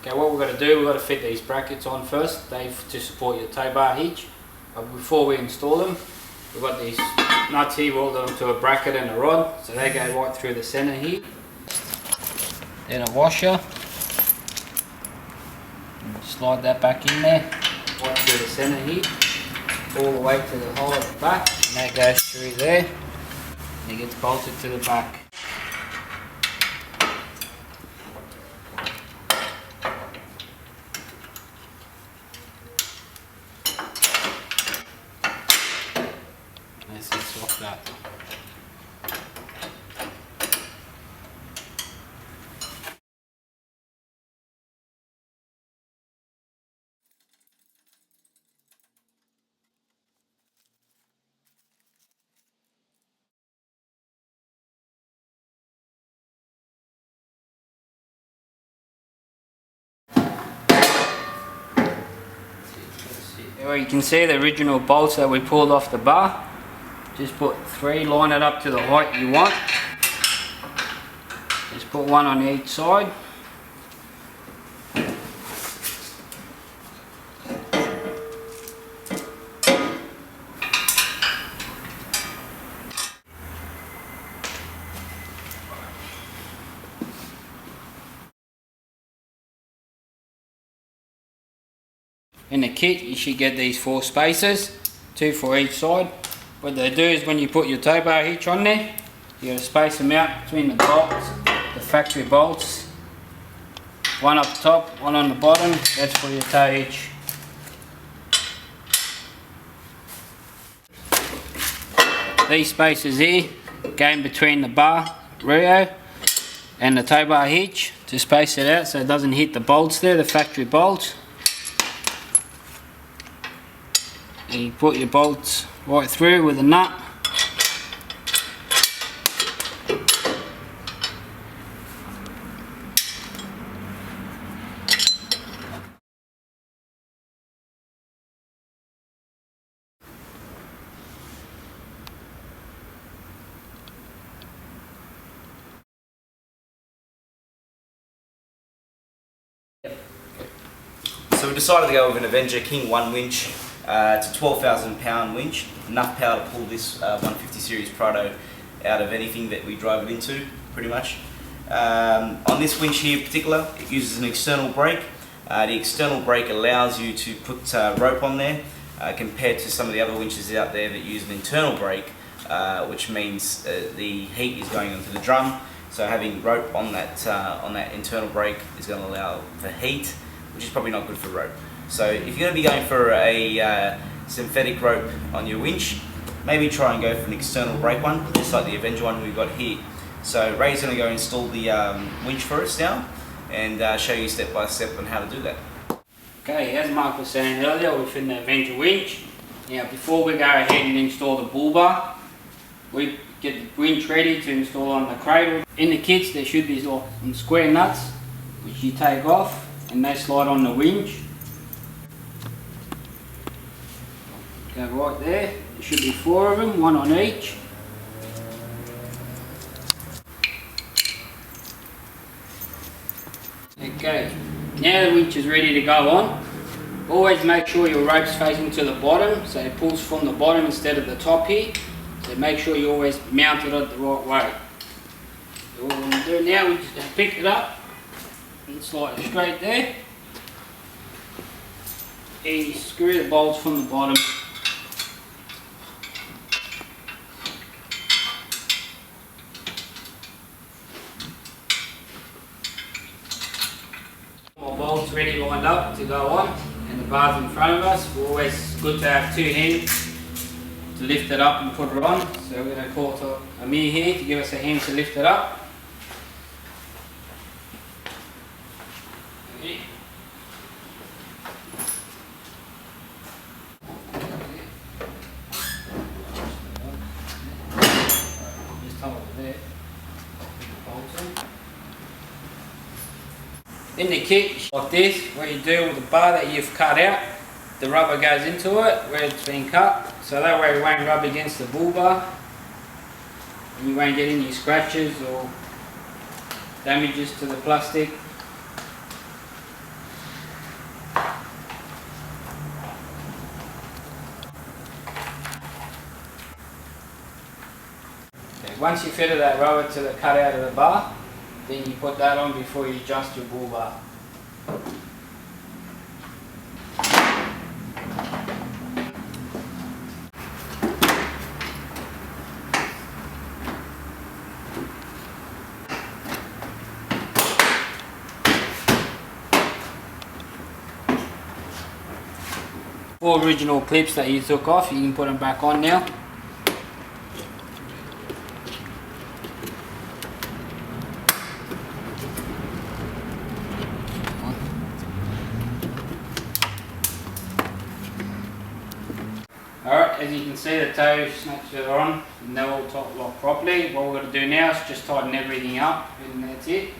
Okay, what we've got to do, we've got to fit these brackets on first. They're to support your tow bar hitch. But before we install them, we've got these nuts here welded onto a bracket and a rod, so they go right through the centre here. Then a washer. Slide that back in there, right through the centre here, all the way to the hole at the back, and that goes through there, and it gets bolted to the back. Let's just swap that. Well, you can see the original bolts that we pulled off the bar. Just put 3, line it up to the height you want. Just put 1 on each side. In the kit you should get these 4 spacers, 2 for each side. What they do is when you put your tow bar hitch on there, you got to space them out between the bolts, the factory bolts. 1 up top, 1 on the bottom, that's for your tow hitch. These spacers here go in between the bar Rio and the tow bar hitch to space it out so it doesn't hit the bolts there, the factory bolts. And you put your bolts right through with a nut. So we decided to go with an Avenger King 1 winch. It's a 12,000 pound winch, enough power to pull this 150 series Prado out of anything that we drive it into, pretty much. On this winch here in particular, it uses an external brake. The external brake allows you to put rope on there, compared to some of the other winches out there that use an internal brake, which means the heat is going into the drum. So having rope on that internal brake is going to allow for heat, which is probably not good for rope. So if you're going to be going for a synthetic rope on your winch, maybe try and go for an external brake one, just like the Avenger one we've got here. So Ray's going to go install the winch for us now and show you step by step on how to do that. Okay, as Mark was saying earlier, we're fitting the Avenger winch. Now before we go ahead and install the bull bar, we get the winch ready to install on the cradle. In the kits there should be some square nuts which you take off and they slide on the winch. Go right there, there should be 4 of them, 1 on each. Okay, now the winch is ready to go on. Always make sure your rope's facing to the bottom, so it pulls from the bottom instead of the top here. So make sure you always mount it the right way. So what we're going to do now, we just pick it up and slide it straight there. And you screw the bolts from the bottom. Our bolts ready lined up to go on, and the bar's in front of us. We're always good to have 2 hands to lift it up and put it on. So we're going to call to Amir here to give us a hand to lift it up. Okay. Just hold it there. In the kit, like this, what you do with the bar that you've cut out, the rubber goes into it where it's been cut, so that way it won't rub against the bull bar and you won't get any scratches or damages to the plastic. once you fitted that rubber to the cutout of the bar, then you put that on before you adjust your bull bar. Four original clips that you took off, you can put them back on now. Alright, as you can see the toe snaps are on and they're all top locked properly. What we're going to do now is just tighten everything up and that's it.